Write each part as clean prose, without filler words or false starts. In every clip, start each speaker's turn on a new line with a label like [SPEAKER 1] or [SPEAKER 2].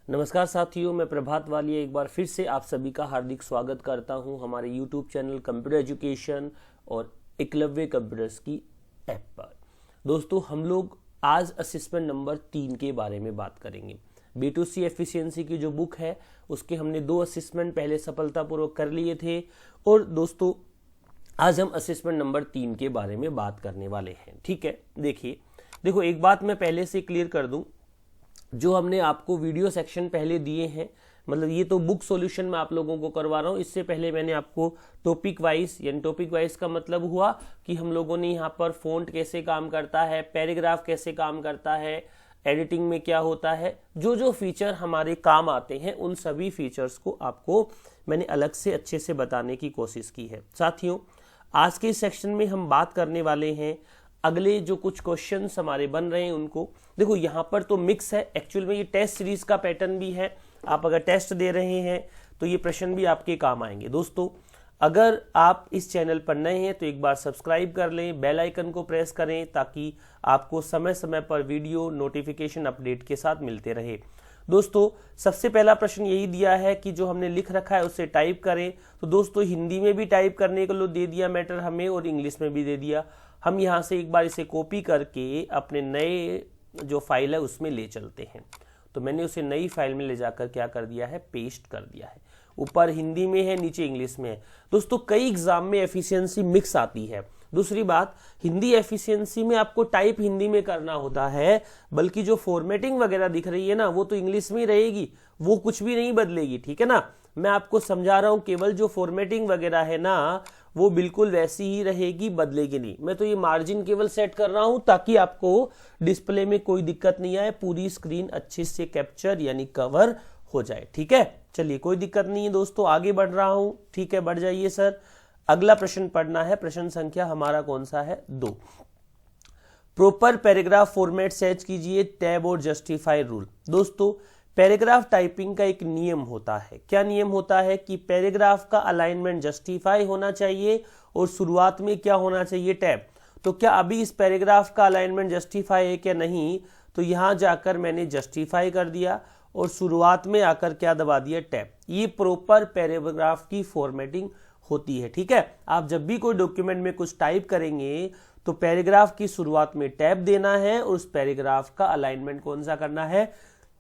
[SPEAKER 1] नमस्कार साथियों, मैं प्रभात वालिया एक बार फिर से आप सभी का हार्दिक स्वागत करता हूं हमारे YouTube चैनल कंप्यूटर एजुकेशन और एकलव्य कंप्यूटर्स की ऐप पर। दोस्तों, हम लोग आज असेसमेंट नंबर 3 के बारे में बात करेंगे। B2C एफिशिएंसी की जो बुक है उसके हमने 2 असेसमेंट पहले सफलतापूर्वक कर लिए थे और दोस्तों आज हम असेसमेंट नंबर 3 के बारे में बात करने वाले हैं। ठीक है, देखो एक बात मैं पहले से क्लियर कर दूं, जो हमने आपको वीडियो सेक्शन पहले दिए हैं, मतलब ये तो बुक सॉल्यूशन में आप लोगों को करवा रहा हूँ। इससे पहले मैंने आपको टॉपिक वाइज, यानी टॉपिक वाइज का मतलब हुआ कि हम लोगों ने यहाँ पर फ़ॉन्ट कैसे काम करता है, पैराग्राफ कैसे काम करता है, एडिटिंग में क्या होता है, जो जो फीचर हमारे काम आते हैं उन सभी फीचर्स को आपको मैंने अलग से अच्छे से बताने की कोशिश की है। साथियों, आज के इस सेक्शन में हम बात करने वाले हैं अगले जो कुछ क्वेश्चंस हमारे बन रहे हैं उनको। देखो यहाँ पर तो मिक्स है, एक्चुअल में ये टेस्ट सीरीज का पैटर्न भी है। आप अगर टेस्ट दे रहे हैं तो ये प्रश्न भी आपके काम आएंगे। दोस्तों, अगर आप इस चैनल पर नए हैं तो एक बार सब्सक्राइब कर लें, बेल आइकन को प्रेस करें ताकि आपको समय समय पर वीडियो नोटिफिकेशन अपडेट के साथ मिलते रहे। दोस्तों, सबसे पहला प्रश्न यही दिया है कि जो हमने लिख रखा है उससे टाइप करें। तो दोस्तों, हिंदी में भी टाइप करने को दे दिया मैटर हमें और इंग्लिश में भी दे दिया। हम यहाँ से एक बार इसे कॉपी करके अपने नए जो फाइल है उसमें ले चलते हैं। तो मैंने उसे नई फाइल में ले जाकर क्या कर दिया है, पेस्ट कर दिया है। ऊपर हिंदी में है, नीचे इंग्लिश में है। दोस्तों, कई एग्जाम में एफिशिएंसी मिक्स आती है। दूसरी बात, हिंदी एफिशिएंसी में आपको टाइप हिंदी में करना होता है, बल्कि जो फॉर्मेटिंग वगैरह दिख रही है ना वो तो इंग्लिश में रहेगी, वो कुछ भी नहीं बदलेगी। ठीक है ना, मैं आपको समझा रहा हूं, केवल जो फॉर्मेटिंग वगैरह है ना वो बिल्कुल वैसी ही रहेगी, बदलेगी नहीं। मैं तो ये मार्जिन केवल सेट कर रहा हूं ताकि आपको डिस्प्ले में कोई दिक्कत नहीं आए, पूरी स्क्रीन अच्छे से कैप्चर यानी कवर हो जाए। ठीक है, चलिए कोई दिक्कत नहीं है दोस्तों, आगे बढ़ रहा हूं। ठीक है, बढ़ जाइए सर। अगला प्रश्न पढ़ना है, प्रश्न संख्या हमारा कौन सा है, 2। प्रॉपर पैराग्राफ फॉर्मेट सर्च कीजिए, टैब और जस्टिफाई रूल। दोस्तों, पैराग्राफ टाइपिंग का एक नियम होता है। क्या नियम होता है कि पैराग्राफ का अलाइनमेंट जस्टिफाई होना चाहिए और शुरुआत में क्या होना चाहिए, टैब। तो क्या अभी इस पैराग्राफ का अलाइनमेंट जस्टिफाई है क्या, नहीं। तो यहां जाकर मैंने जस्टिफाई कर दिया और शुरुआत में आकर क्या दबा दिया, टैब। ये प्रॉपर पैराग्राफ की फॉर्मेटिंग होती है। ठीक है, आप जब भी कोई डॉक्यूमेंट में कुछ टाइप करेंगे तो पैराग्राफ की शुरुआत में टैब देना है और उस पैराग्राफ का अलाइनमेंट कौन सा करना है,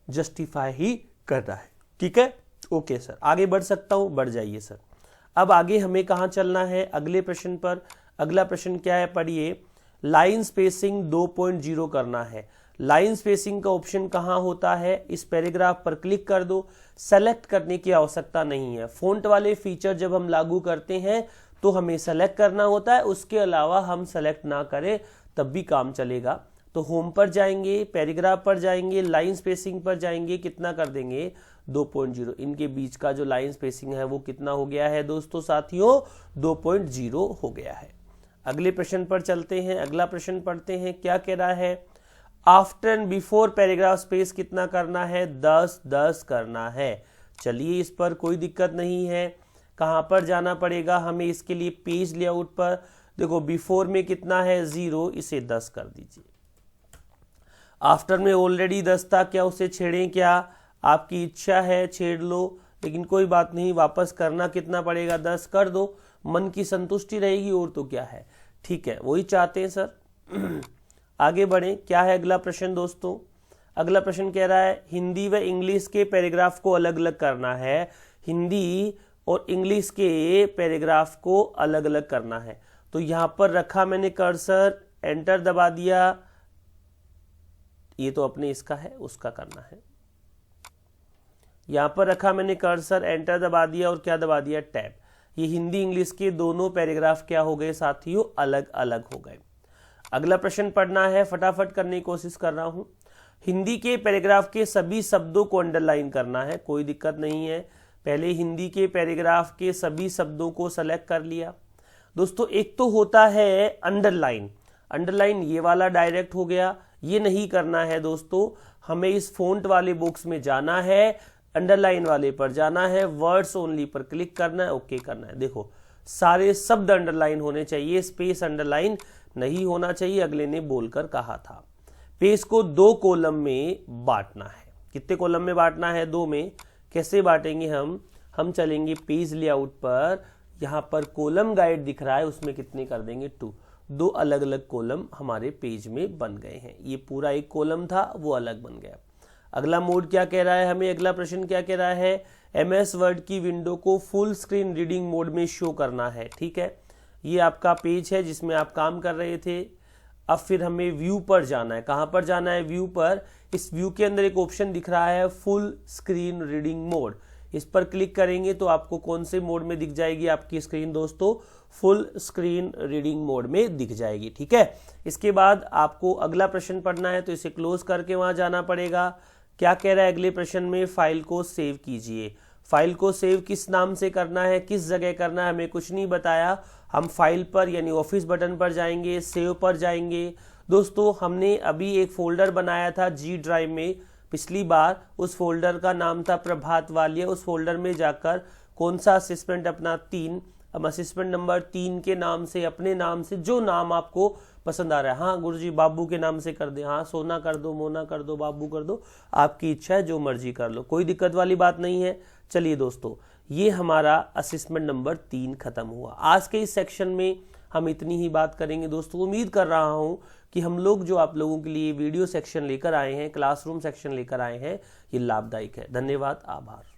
[SPEAKER 1] जस्टिफाई ही करना है। ठीक है, ओके सर, आगे बढ़ सकता हूं, बढ़ जाइए सर। अब आगे हमें कहां चलना है, अगले प्रश्न पर। अगला प्रश्न क्या है, पढ़िए। लाइन स्पेसिंग 2.0 करना है। लाइन स्पेसिंग का ऑप्शन कहां होता है, इस पैराग्राफ पर क्लिक कर दो। सेलेक्ट करने की आवश्यकता नहीं है। फ़ॉन्ट वाले फीचर जब हम लागू करते हैं तो हमें सेलेक्ट करना होता है, उसके अलावा हम सेलेक्ट ना करें तब भी काम चलेगा। तो होम पर जाएंगे, पैराग्राफ पर जाएंगे, लाइन स्पेसिंग पर जाएंगे, कितना कर देंगे, 2.0। इनके बीच का जो लाइन स्पेसिंग है वो कितना हो गया है दोस्तों, साथियों, 2.0 हो गया है। अगले प्रश्न पर चलते हैं। अगला प्रश्न पढ़ते हैं, क्या कह रहा है। After and before paragraph space कितना करना है, 10 करना है। चलिए, इस पर कोई दिक्कत नहीं है। कहां पर जाना पड़ेगा हमें इसके लिए, पेज लेआउट पर। देखो, बिफोर में कितना है, 0, इसे 10 कर दीजिए। आफ्टर में ऑलरेडी 10 था, क्या उसे छेड़ें, क्या आपकी इच्छा है, छेड़ लो, लेकिन कोई बात नहीं, वापस करना कितना पड़ेगा, 10 कर दो, मन की संतुष्टि रहेगी और तो क्या है। ठीक है, वही चाहते हैं सर। आगे बढ़ें, क्या है अगला प्रश्न दोस्तों। अगला प्रश्न कह रहा है हिंदी व इंग्लिश के पैराग्राफ को अलग अलग करना है। हिंदी और इंग्लिश के पैराग्राफ को अलग अलग करना है। तो यहां पर रखा मैंने कर्सर, एंटर दबा दिया। ये तो अपने इसका है, उसका करना है। यहां पर रखा मैंने कर्सर, एंटर दबा दिया और क्या दबा दिया, टैब। ये हिंदी इंग्लिश के दोनों पैराग्राफ क्या हो गए साथियों, अलग अलग हो गए। अगला प्रश्न पढ़ना है, फटाफट करने की कोशिश कर रहा हूं। हिंदी के पैराग्राफ के सभी शब्दों को अंडरलाइन करना है, कोई दिक्कत नहीं है। पहले हिंदी के पैराग्राफ के सभी शब्दों को सेलेक्ट कर लिया। दोस्तों, एक तो होता है अंडरलाइन, अंडरलाइन ये वाला डायरेक्ट हो गया, ये नहीं करना है दोस्तों। हमें इस फ़ॉन्ट वाले बॉक्स में जाना है, अंडरलाइन वाले पर जाना है, वर्ड्स ओनली पर क्लिक करना है, ओके करना है। देखो, सारे शब्द अंडरलाइन होने चाहिए, स्पेस अंडरलाइन नहीं होना चाहिए, अगले ने बोलकर कहा था। पेज को 2 कॉलम में बांटना है। कितने कॉलम में बांटना है? 2 में। कैसे बांटेंगे हम चलेंगे पेज लेआउट पर, यहाँ पर कॉलम गाइड दिख रहा है, उसमें कितने कर देंगे? 2। 2 अलग अलग कॉलम हमारे पेज में बन गए हैं। ये पूरा एक कॉलम था, वो अलग बन गया। अगला मोड क्या कह रहा है हमें? अगला प्रश्न क्या कह रहा है? MS वर्ड की विंडो को फुल स्क्रीन रीडिंग मोड में शो करना है। ठीक है, ये आपका पेज है जिसमें आप काम कर रहे थे। अब फिर हमें व्यू पर जाना है। कहां पर जाना है? व्यू पर। इस व्यू के अंदर एक ऑप्शन दिख रहा है फुल स्क्रीन रीडिंग मोड। इस पर क्लिक करेंगे तो आपको कौन से मोड में दिख जाएगी आपकी स्क्रीन दोस्तों? फुल स्क्रीन रीडिंग मोड में दिख जाएगी। ठीक है, इसके बाद आपको अगला प्रश्न पढ़ना है, तो इसे क्लोज करके वहां जाना पड़ेगा। क्या कह रहा है अगले प्रश्न में? फाइल को सेव कीजिए। फाइल को सेव किस नाम से करना है, किस जगह करना है, हमें कुछ नहीं बताया। हम फाइल पर यानी ऑफिस बटन पर जाएंगे, सेव पर जाएंगे। दोस्तों हमने अभी एक फोल्डर बनाया था G ड्राइव में पिछली बार, उस फोल्डर का नाम था प्रभात वालिया। उस फोल्डर में जाकर कौन सा असेसमेंट अपना 3, अब असेसमेंट नंबर 3 के नाम से, अपने नाम से जो नाम आपको पसंद आ रहा है, हाँ गुरुजी बाबू के नाम से कर दे, हाँ सोना कर दो, मोना कर दो, बाबू कर दो, आपकी इच्छा है, जो मर्जी कर लो, कोई दिक्कत वाली बात नहीं है। चलिए दोस्तों, ये हमारा असेसमेंट नंबर 3 खत्म हुआ। आज के इस सेक्शन में हम इतनी ही बात करेंगे दोस्तों। उम्मीद कर रहा हूं कि हम लोग जो आप लोगों के लिए वीडियो सेक्शन लेकर आए हैं, क्लासरूम सेक्शन लेकर आए हैं, ये लाभदायक है। धन्यवाद, आभार।